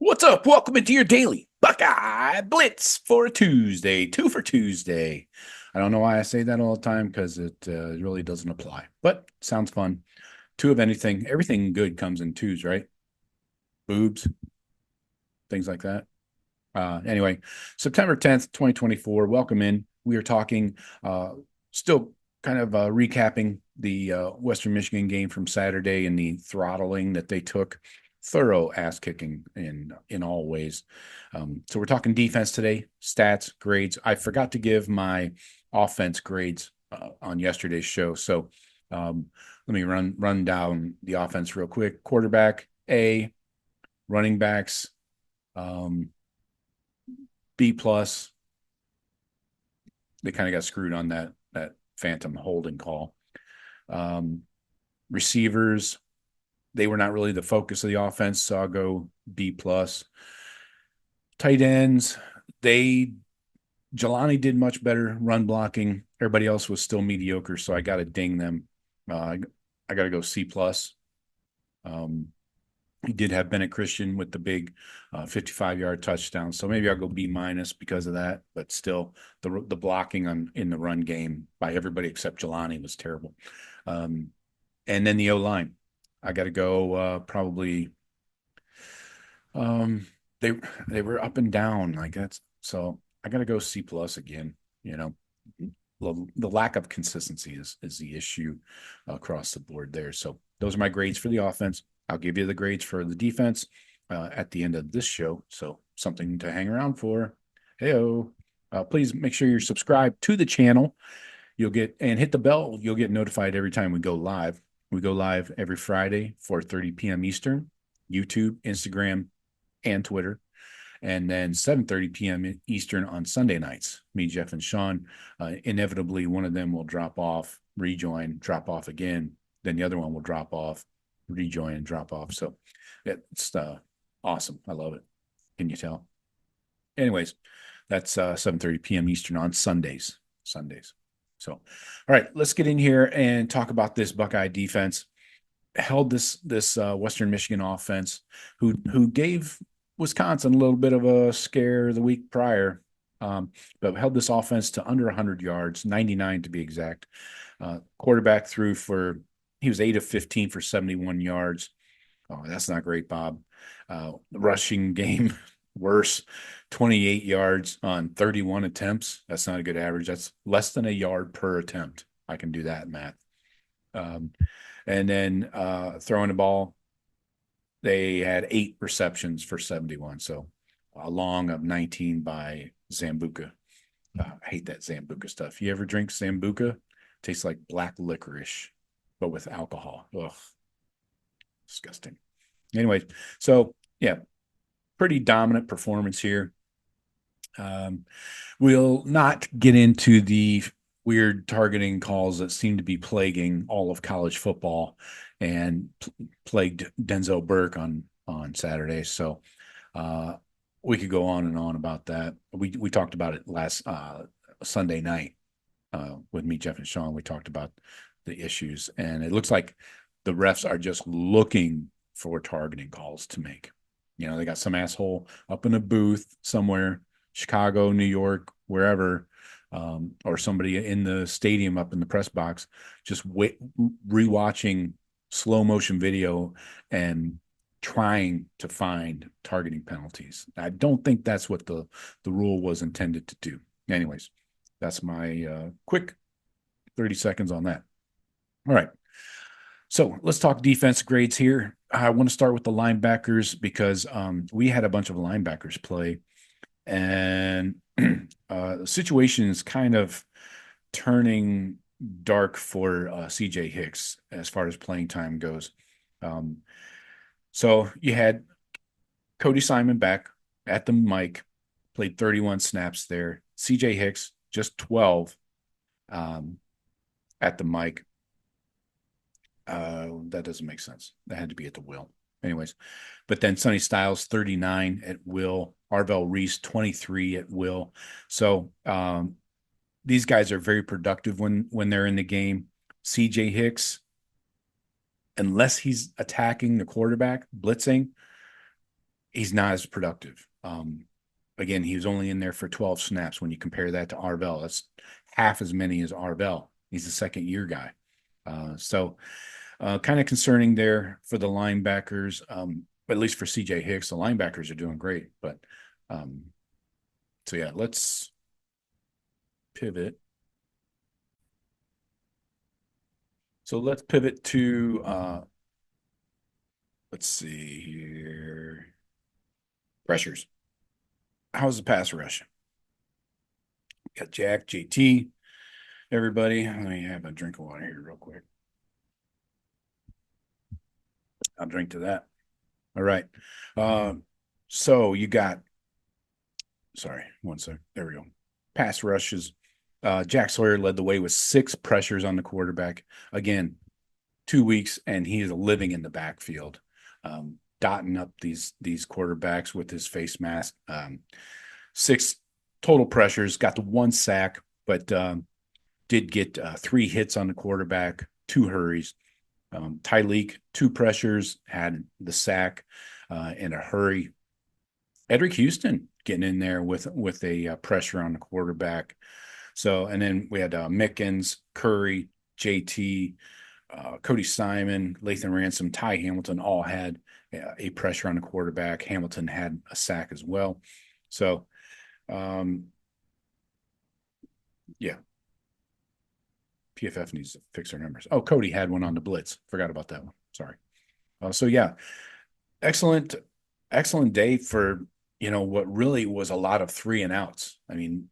What's up? Welcome into your Daily Buckeye Blitz for Tuesday, two for Tuesday. I don't know why I say that all the time because it really doesn't apply, but sounds fun. Two of anything, everything good comes in twos, right? Boobs, things like that. Anyway, September 10th, 2024. Welcome in. We are talking, still kind of recapping the Western Michigan game from Saturday and the throttling that they took. Thorough ass kicking in all ways. So we're talking defense today, stats, grades. I forgot to give my offense grades on yesterday's show. So let me run down the offense real quick. Quarterback A, running backs B plus. They kind of got screwed on that phantom holding call. Um, Receivers, they were not really the focus of the offense, so I'll go B plus. Tight ends, they Jelani did much better run blocking. Everybody else was still mediocre, so I got to ding them. I got to go C plus. Um, he did have Bennett Christian with the big 55-yard touchdown, so maybe I'll go B minus because of that. But still, the blocking in the run game by everybody except Jelani was terrible. Um, and then the O line, I got to go probably. Um, they they were up and down like that's so I got to go C plus again. You know, the lack of consistency is the issue across the board there. So those are my grades for the offense. I'll give you the grades for the defense at the end of this show. So something to hang around for. Heyo. Please make sure you're subscribed to the channel. You'll get and hit the bell. You'll get notified every time we go live. We go live every Friday, 4:30 p.m. Eastern, YouTube, Instagram, and Twitter. And then 7:30 p.m. Eastern on Sunday nights. Me, Jeff, and Sean. Inevitably, one of them will drop off, rejoin, drop off again. Then the other one will drop off, rejoin, and drop off. So it's awesome. I love it. Can you tell? Anyways, that's 7:30 p.m. Eastern on Sundays. Sundays. So, all right, let's get in here and talk about this Buckeye defense. Held this Western Michigan offense, who gave Wisconsin a little bit of a scare the week prior, but held this offense to under 100 yards, 99 to be exact. Quarterback threw for he was 8 of 15 for 71 yards. Oh, that's not great, Bob. Rushing game worse, 28 yards on 31 attempts. That's not a good average. That's less than a yard per attempt. I can do that math. Um, and then throwing the ball, they had 8 receptions for 71. So a long of 19 by Zambuca. I hate that Zambuca stuff. You ever drink Zambuca? Tastes like black licorice, but with alcohol. Ugh, disgusting. Anyway, so yeah, pretty dominant performance here. Um, we'll not get into the weird targeting calls that seem to be plaguing all of college football and plagued Denzel Burke on Saturday. So we could go on and on about that. We talked about it last Sunday night with me, Jeff, and Sean. We talked about the issues, and it looks like the refs are just looking for targeting calls to make. You know, they got some asshole up in a booth somewhere, Chicago, New York, wherever, or somebody in the stadium up in the press box, just rewatching slow motion video and trying to find targeting penalties. I don't think that's what the rule was intended to do. Anyways, that's my quick 30 seconds on that. All right. So let's talk defense grades here. I want to start with the linebackers because we had a bunch of linebackers play, and the situation is kind of turning dark for CJ Hicks as far as playing time goes. Um, so you had Cody Simon back at the mic, played 31 snaps there. CJ Hicks just 12 at the mic. That doesn't make sense. That had to be at the will. Anyways, but then Sonny Styles 39 at will, Arvell Reese 23 at will. So these guys are very productive when they're in the game. CJ Hicks, unless he's attacking the quarterback, blitzing, he's not as productive. Again, he was only in there for 12 snaps. When you compare that to Arvell, that's half as many as Arvell. He's a second year guy. Kind of concerning there for the linebackers. At least for CJ Hicks, the linebackers are doing great. But um, so yeah, let's pivot. So let's pivot to let's see here. Pressures. How's the pass rush? Got Jack, JT, everybody. Let me have a drink of water here real quick. I'll drink to that. All right. Uh, so you got, sorry, one sec. There we go. Pass rushes. Jack Sawyer led the way with 6 pressures on the quarterback. Again, 2 weeks, and he is living in the backfield, dotting up these quarterbacks with his face mask. 6 total pressures, got the 1 sack, but did get 3 hits on the quarterback, 2 hurries. Tyleek, 2 pressures, had the sack and a hurry. Edric Houston getting in there with a pressure on the quarterback. So, and then we had Mickens, Curry, JT, Cody Simon, Lathan Ransom, Ty Hamilton all had a pressure on the quarterback. Hamilton had a sack as well. So, yeah, PFF needs to fix their numbers. Oh, Cody had one on the blitz. Forgot about that one. Sorry. So yeah, excellent, excellent day for what really was a lot of 3 and outs. I mean,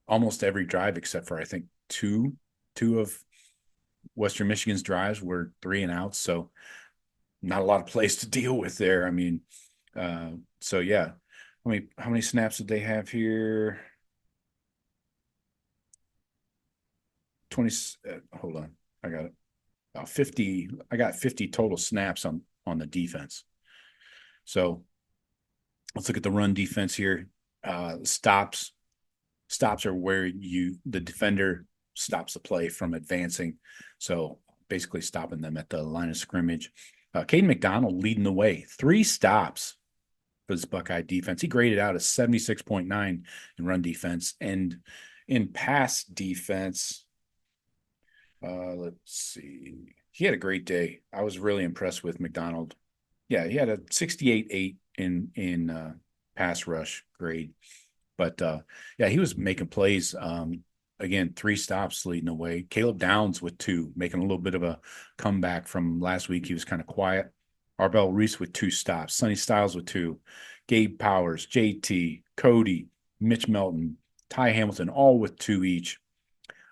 almost every drive except for I think two of Western Michigan's drives were 3 and outs. So not a lot of plays to deal with there. I mean, so yeah. How many snaps did they have here? 20. Hold on, I got it. 50. I got 50 total snaps on the defense. So let's look at the run defense here. Stops are where the defender stops the play from advancing. So basically stopping them at the line of scrimmage. Caden McDonald leading the way. 3 stops for this Buckeye defense. He graded out a 76.9 in run defense. And in pass defense, let's see. He had a great day. I was really impressed with McDonald. Yeah, he had a 68.8 in pass rush grade. But yeah, he was making plays. Again, 3 stops leading the way. Caleb Downs with 2, making a little bit of a comeback from last week. He was kind of quiet. Arbel Reese with 2 stops. Sonny Styles with 2. Gabe Powers, JT, Cody, Mitch Melton, Ty Hamilton, all with 2 each.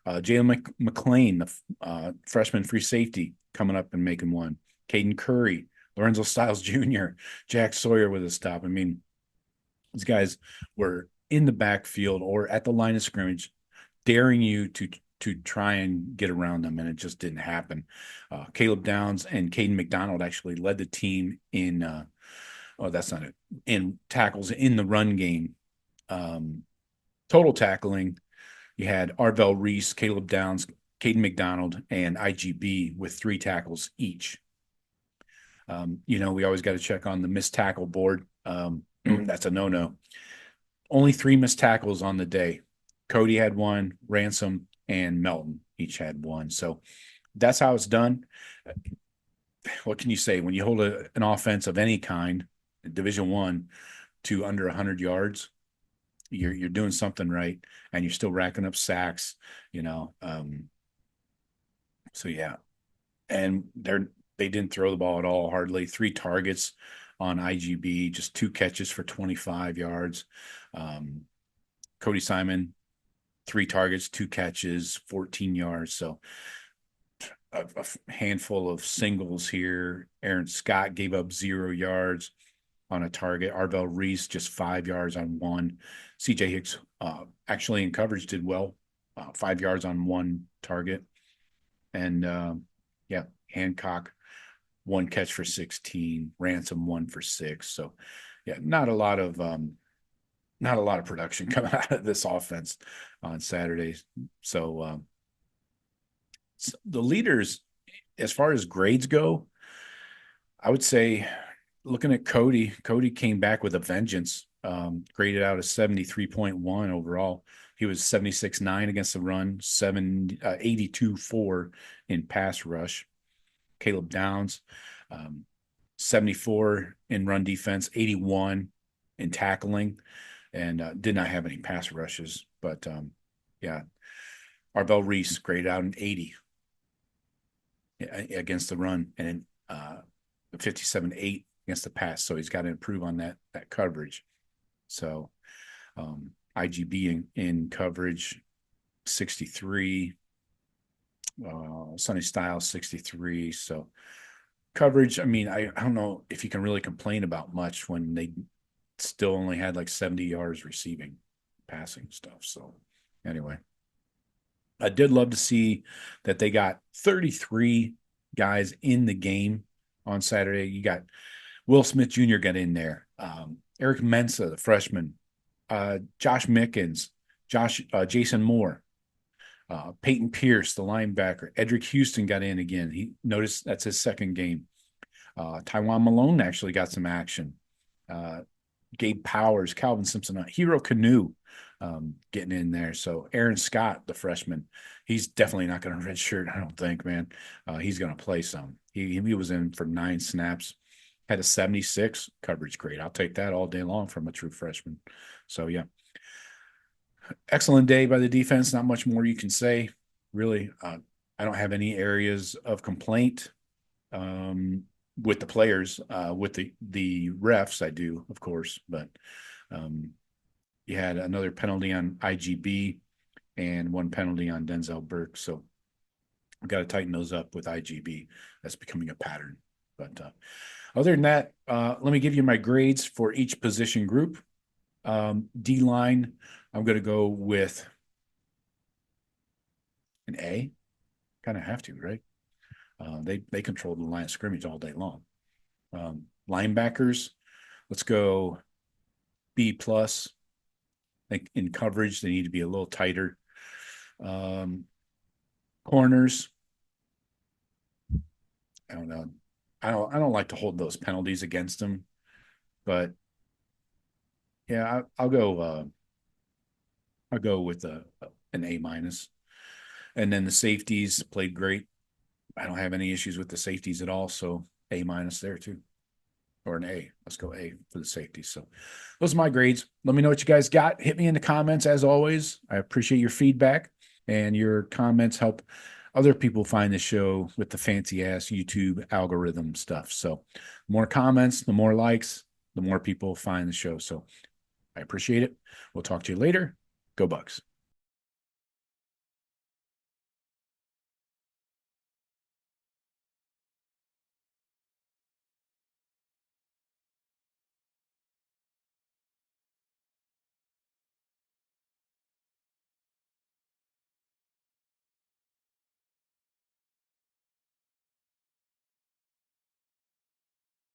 Jalen McLean, the freshman free safety, coming up and making 1. Caden Curry, Lorenzo Styles Jr., Jack Sawyer with a stop. I mean, these guys were in the backfield or at the line of scrimmage, daring you to try and get around them, and it just didn't happen. Caleb Downs and Caden McDonald actually led the team in that's not it, in tackles in the run game. Total tackling, you had Arvell Reese, Caleb Downs, Caden McDonald, and IGB with 3 tackles each. We always got to check on the missed tackle board. That's a no-no. Only 3 missed tackles on the day. Cody had 1, Ransom and Melton each had 1. So that's how it's done. What can you say when you hold an offense of any kind, Division I, to under 100 yards? You're doing something right, and you're still racking up sacks. So yeah, and they didn't throw the ball at all. Hardly 3 targets on IGB, just 2 catches for 25 yards. Cody Simon, 3 targets, 2 catches, 14 yards. So a handful of singles here. Aaron Scott gave up 0 yards on a target. Arvell Reese just 5 yards on 1. CJ Hicks actually in coverage did well, 5 yards on 1 target. And yeah, Hancock 1 catch for 16, Ransom 1 for 6. So yeah, not a lot of production coming out of this offense on Saturdays. So the leaders, as far as grades go, I would say looking at Cody, Cody came back with a vengeance, graded out as 73.1 overall. He was 76.9 against the run, 82.4 in pass rush. Caleb Downs, 74 in run defense, 81 in tackling, and did not have any pass rushes. But yeah, Arbel Reese graded out an 80 against the run and 57.8 against the pass. So he's got to improve on that coverage. So IGB in coverage, 63. Sonny Styles, 63. So coverage, I mean, I don't know if you can really complain about much when they still only had like 70 yards receiving, passing stuff. So anyway, I did love to see that they got 33 guys in the game on Saturday. You got Will Smith Jr. got in there. Eric Mensa, the freshman. Josh Mickens. Jason Moore. Peyton Pierce, the linebacker. Edric Houston got in again. He noticed that's his second game. Taiwan Malone actually got some action. Gabe Powers, Calvin Simpson, Hero Canoe getting in there. So Aaron Scott, the freshman, he's definitely not going to redshirt, I don't think, man. He's going to play some. He was in for 9 snaps, had a 76 coverage grade. I'll take that all day long from a true freshman. So, yeah. Excellent day by the defense. Not much more you can say, really. I don't have any areas of complaint with the players. With the refs, I do, of course. But you had another penalty on IGB and 1 penalty on Denzel Burke. So we've got to tighten those up with IGB. That's becoming a pattern. But other than that, let me give you my grades for each position group. D-line, I'm going to go with an A. Kind of have to, right? They control the line of scrimmage all day long. Linebackers, let's go B+. I think in coverage, they need to be a little tighter. Corners, I don't know. I don't like to hold those penalties against them, but yeah, I'll go with an A-. And then the safeties played great. I don't have any issues with the safeties at all, so A- there too. Or an A. Let's go A for the safeties. So those are my grades. Let me know what you guys got. Hit me in the comments as always. I appreciate your feedback, and your comments help other people find the show with the fancy ass YouTube algorithm stuff. So the more comments, the more likes, the more people find the show. So I appreciate it. We'll talk to you later. Go Bucks.